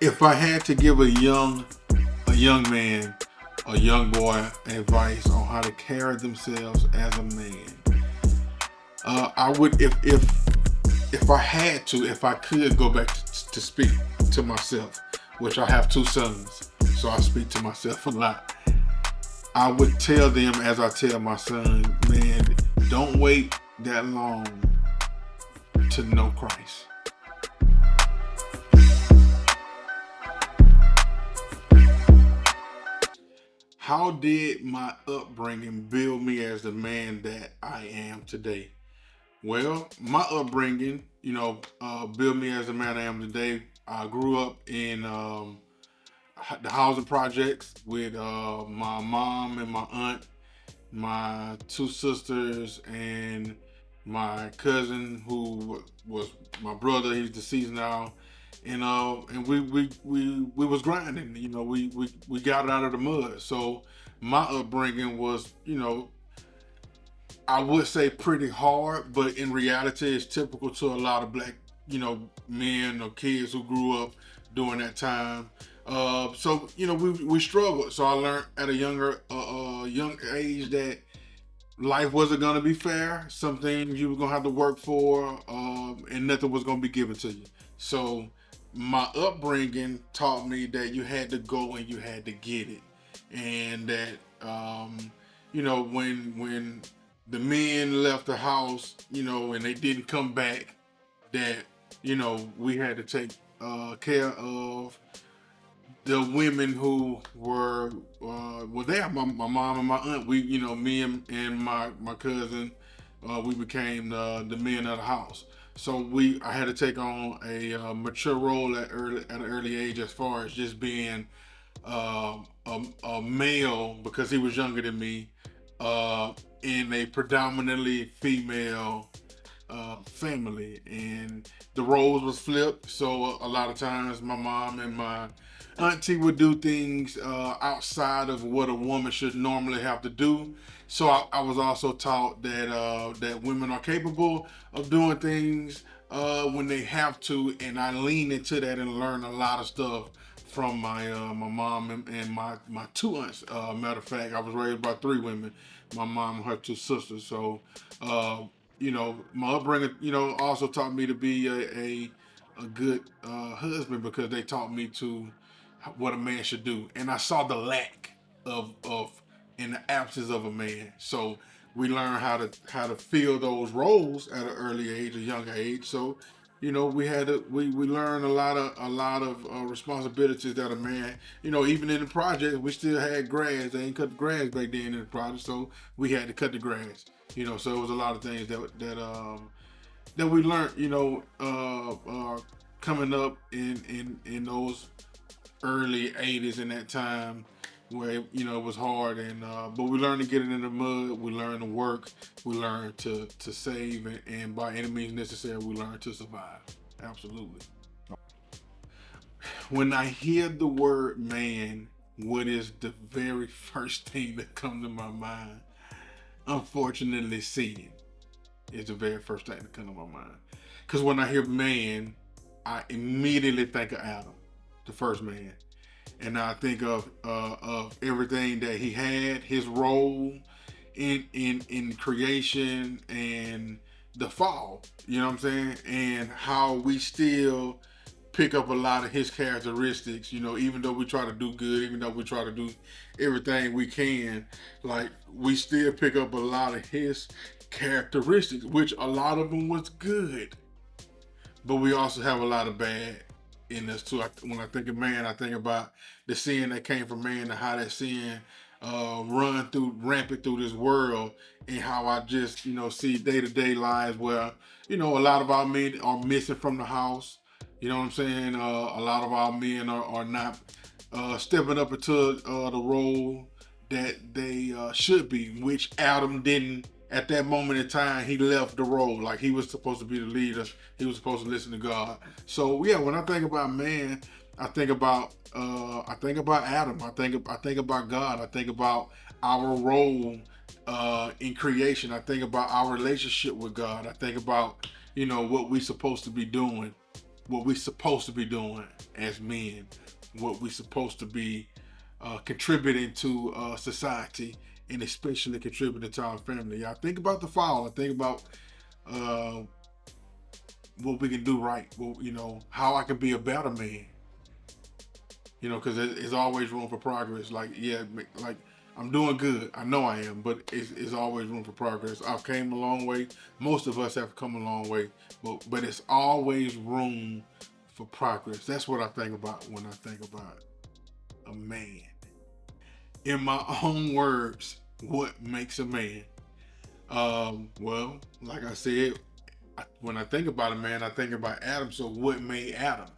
If I had to give a young man, a young boy advice on how to carry themselves as a man, I would if I had to, if I could go back to speak to myself, which I have two sons, so I speak to myself a lot. I would tell them as I tell my son, man, don't wait that long to know Christ. How did my upbringing build me as the man that I am today? Well, my upbringing, built me as the man I am today. I grew up in the housing projects with my mom and my aunt, my two sisters, and my cousin who was my brother. He's deceased now, and we was grinding. We got it out of the mud. So my upbringing was, I would say pretty hard, but in reality, it's typical to a lot of black, men or kids who grew up during that time. So we struggled. So I learned at a young age that life wasn't gonna be fair. Some things you were gonna have to work for, and nothing was gonna be given to you. So my upbringing taught me that you had to go and you had to get it, and that when the men left the house, and they didn't come back, that we had to take care of the women who were there. My mom and my aunt. Me and my cousin, we became the men of the house. So I had to take on a mature role at an early age, as far as just being a male, because he was younger than me, in a predominantly female family, and the roles was flipped. So a lot of times, my mom and my auntie would do things outside of what a woman should normally have to do. So I was also taught that women are capable of doing things when they have to, and I lean into that and learn a lot of stuff from my mom and my two aunts. Matter of fact, I was raised by three women: my mom and her two sisters. So my upbringing, also taught me to be a good husband, because they taught me to what a man should do, and I saw the lack of in the absence of a man. So we learn how to fill those roles at an early age, a younger age. So we learn a lot of responsibilities that a man, even in the project, we still had grass. They ain't cut the grass back then in the project, so we had to cut the grass. So it was a lot of things that we learned, coming up in those early '80s, in that time where it was hard, and but we learned to get it in the mud. We learned to work. We learned to save, and by any means necessary, we learned to survive. Absolutely. When I hear the word man, what is the very first thing that comes to my mind? Unfortunately, sin is the very first thing that comes to my mind. Because when I hear man, I immediately think of Adam, the first man, and I think of everything that he had, his role in creation and the fall. You know what I'm saying? And how we still pick up a lot of his characteristics. Even though we try to do good, even though we try to do everything we can, like, we still pick up a lot of his characteristics, which a lot of them was good, but we also have a lot of bad in us too. When I think of man, I think about the sin that came from man, and how that sin run through rampant through this world, and how I just see day to day lives where a lot of our men are missing from the house. You know what I'm saying? A lot of our men are not stepping up into the role that they should be, which Adam didn't. At that moment in time, he left the role. Like, he was supposed to be the leader. He was supposed to listen to God. So yeah, when I think about man, I think about Adam. I think about God. I think about our role in creation. I think about our relationship with God. I think about what we're supposed to be doing. what we're supposed to be doing as men, what we're supposed to be contributing to society, and especially contributing to our family. I think about the fall. I think about uh, what we can do right. Well, how I can be a better man. Because there's always room for progress. Like, yeah, like I'm doing good. I know I am, but it's always room for progress. I've came a long way. Most of us have come a long way, but it's always room for progress. That's what I think about when I think about a man. In my own words, what makes a man? Well, like I said, when I think about a man, I think about Adam. So what made Adam?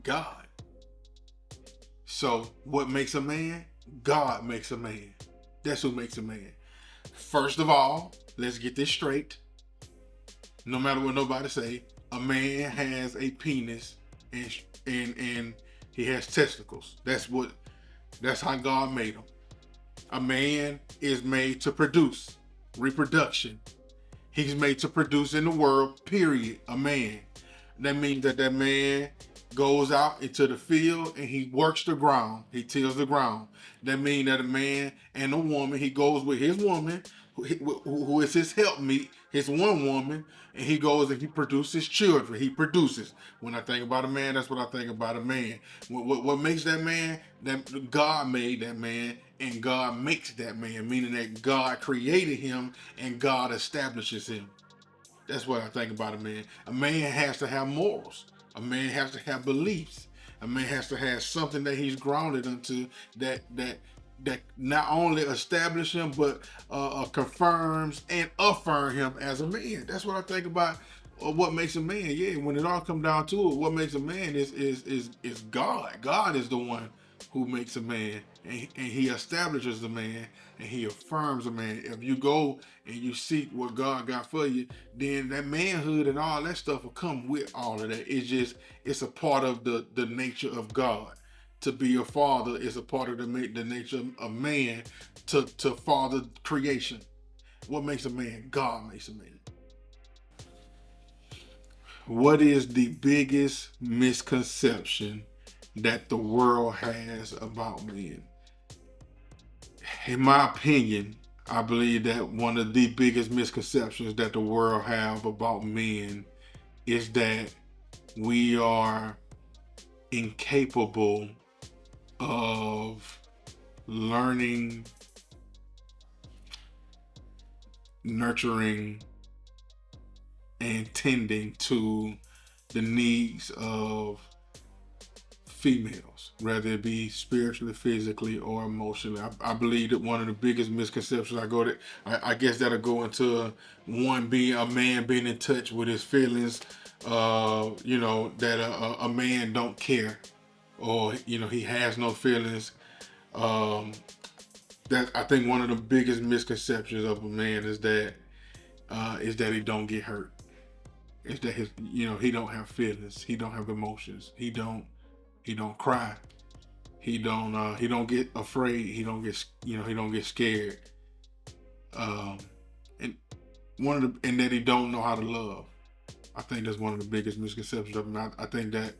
God. So what makes a man? God makes a man. That's who makes a man. First of all, let's get this straight. No matter what nobody say, a man has a penis and he has testicles. That's how God made him. A man is made to produce, reproduction. He's made to produce in the world, period. A man. That means that man goes out into the field and he works the ground. He tills the ground. That means that a man and a woman, he goes with his woman, who is his helpmeet, his one woman, and he goes and he produces children. He produces. When I think about a man, that's what I think about a man. What makes that man? That God made that man, and God makes that man, meaning that God created him and God establishes him. That's what I think about a man. A man has to have morals. A man has to have beliefs. A man has to have something that he's grounded into that not only establish him but confirms and affirm him as a man. That's what I think about what makes a man. Yeah, when it all comes down to it, what makes a man is God. God is the one who makes a man, and he establishes the man, and he affirms a man. If you go and you seek what God got for you, then that manhood and all that stuff will come with all of that. It's a part of the nature of God. To be a father is a part of the nature of man to father creation. What makes a man? God makes a man. What is the biggest misconception that the world has about men? In my opinion, I believe that one of the biggest misconceptions that the world have about men is that we are incapable of learning, nurturing, and tending to the needs of females, whether it be spiritually, physically, or emotionally. I believe that one of the biggest misconceptions I guess that'll go into one being a man being in touch with his feelings, that a man don't care, or he has no feelings. That I think one of the biggest misconceptions of a man is that he don't get hurt. Is that he don't have feelings, he don't have emotions, he don't cry, he don't get afraid, he don't get scared, and and that he don't know how to love. I think that's one of the biggest misconceptions of him. I think that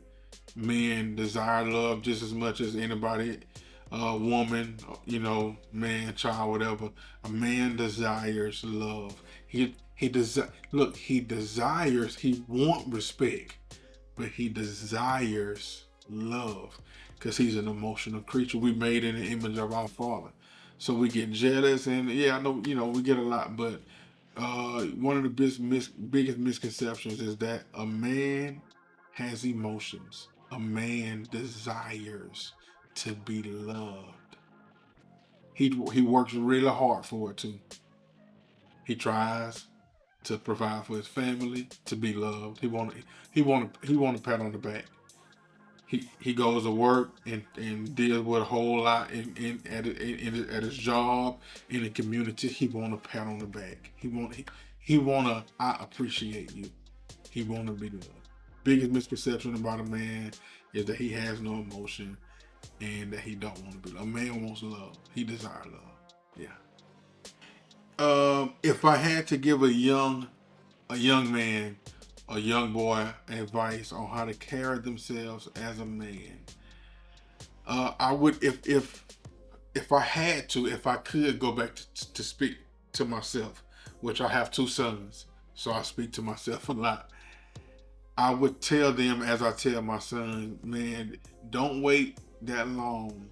men desire love just as much as anybody, woman, man, child, whatever. A man desires love. He desires, he want respect, but he desires love because he's an emotional creature. We made in the image of our Father, so we get jealous, and yeah, I know we get a lot, but one of the biggest misconceptions is that a man has emotions. A man desires to be loved. He works really hard for it too. He tries to provide for his family, to be loved. He want a pat on the back. He goes to work and deals with a whole lot at his job, in the community. He want a pat on the back. He want a I appreciate you. He want to be loved. Biggest misconception about a man is that he has no emotion and that he don't want to be loved. A man wants love. He desires love. Yeah. If I had to give a young man a young boy advice on how to carry themselves as a man, I would, if I had to, if I could go back to speak to myself, which I have two sons, so I speak to myself a lot. I would tell them, as I tell my son, man, don't wait that long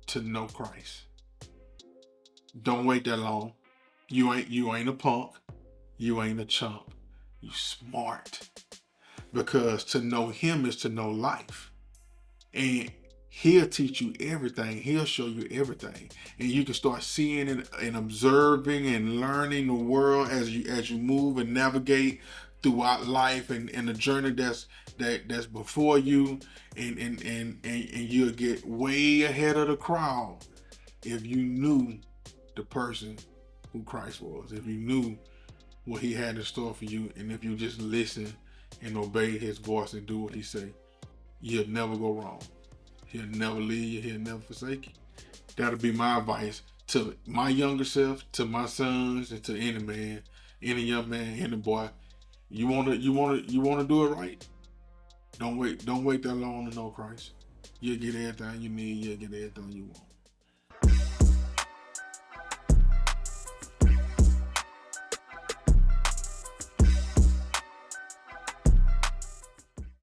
to know Christ. Don't wait that long. You ain't a punk. You ain't a chump. You smart. Because to know him is to know life. And he'll teach you everything. He'll show you everything. And you can start seeing and observing and learning the world as you move and navigate throughout life and the journey that's before you, and you'll get way ahead of the crowd if you knew the person who Christ was, if you knew what he had in store for you, and if you just listen and obey his voice and do what he say, you'll never go wrong. He'll never leave you, he'll never forsake you. That'll be my advice to my younger self, to my sons, and to any man, any young man, any boy. You wanna do it right? Don't wait that long to know Christ. You'll get everything you need, you'll get everything you want.